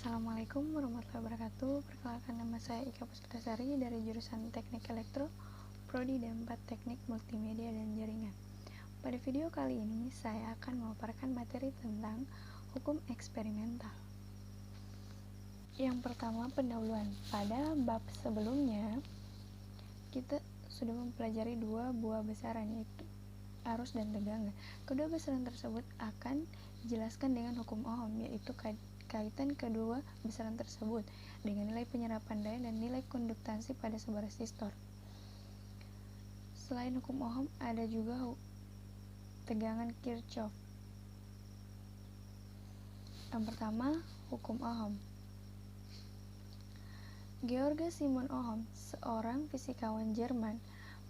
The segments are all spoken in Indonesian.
Assalamualaikum warahmatullahi wabarakatuh. Perkenalkan, nama saya Ika Puspitasari dari jurusan Teknik Elektro, Prodi D4 Teknik Multimedia dan Jaringan. Pada video kali ini, saya akan memaparkan materi tentang hukum eksperimental. Yang pertama, pendahuluan. Pada bab sebelumnya, kita sudah mempelajari dua buah besaran, yaitu arus dan tegangan. Kedua besaran tersebut akan dijelaskan dengan hukum Ohm, yaitu kaitan kedua besaran tersebut dengan nilai penyerapan daya dan nilai konduktansi pada sebuah resistor. Selain hukum Ohm, ada juga tegangan Kirchhoff. Yang pertama, hukum Ohm. Georg Simon Ohm, seorang fisikawan Jerman,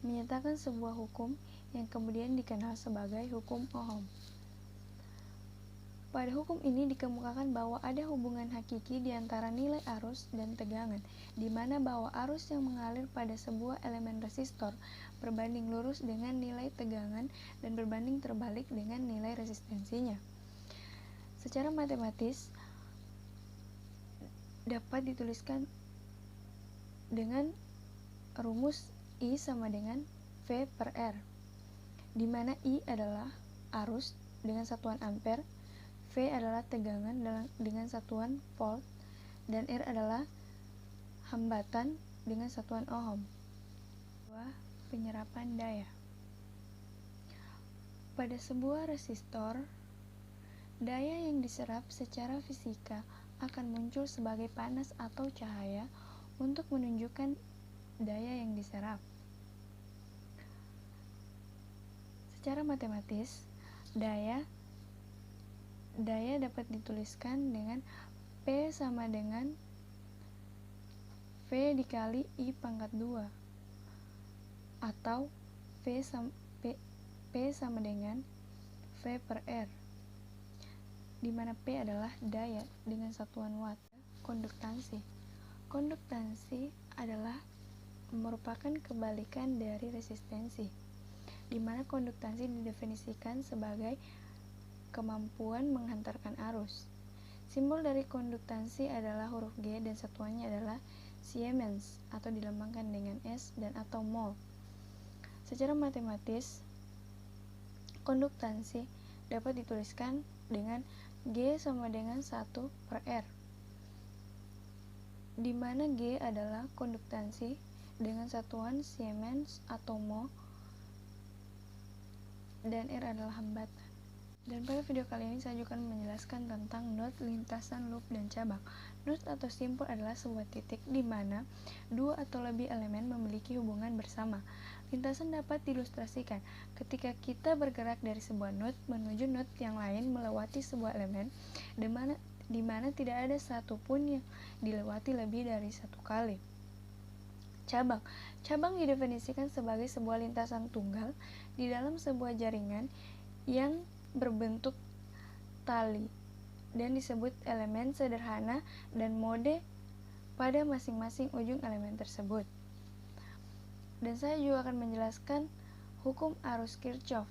menyatakan sebuah hukum yang kemudian dikenal sebagai hukum Ohm. Pada hukum ini dikemukakan bahwa ada hubungan hakiki di antara nilai arus dan tegangan, di mana bahwa arus yang mengalir pada sebuah elemen resistor berbanding lurus dengan nilai tegangan dan berbanding terbalik dengan nilai resistensinya. Secara matematis dapat dituliskan dengan rumus I sama dengan V per R, di mana I adalah arus dengan satuan ampere, V adalah tegangan dengan satuan volt, dan R adalah hambatan dengan satuan ohm. Penyerapan daya. Pada sebuah resistor, daya yang diserap secara fisika akan muncul sebagai panas atau cahaya untuk menunjukkan daya yang diserap. Secara matematis, daya dapat dituliskan dengan P sama dengan V dikali I pangkat 2 atau P sama dengan V per R, di mana P adalah daya dengan satuan watt. Konduktansi. Konduktansi adalah merupakan kebalikan dari resistensi, di mana konduktansi didefinisikan sebagai kemampuan menghantarkan arus. Simbol dari konduktansi adalah huruf G dan satuannya adalah Siemens atau dilambangkan dengan S dan atau mol. Secara matematis, konduktansi dapat dituliskan dengan G sama dengan 1 per R, di mana G adalah konduktansi dengan satuan Siemens atau mol dan R adalah hambatan. Dan pada video kali ini saya juga akan menjelaskan tentang node, lintasan, loop, dan cabang. Node atau simpul adalah sebuah titik di mana dua atau lebih elemen memiliki hubungan bersama. Lintasan dapat diilustrasikan ketika kita bergerak dari sebuah node menuju node yang lain melewati sebuah elemen, di mana tidak ada satupun yang dilewati lebih dari satu kali. Cabang. Cabang didefinisikan sebagai sebuah lintasan tunggal di dalam sebuah jaringan yang berbentuk tali dan disebut elemen sederhana dan mode pada masing-masing ujung elemen tersebut. Dan saya juga akan menjelaskan hukum arus Kirchhoff.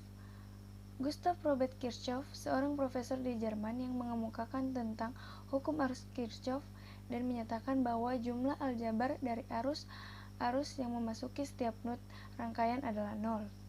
Gustav Robert Kirchhoff, seorang profesor di Jerman yang mengemukakan tentang hukum arus Kirchhoff dan menyatakan bahwa jumlah aljabar dari arus yang memasuki setiap node rangkaian adalah 0.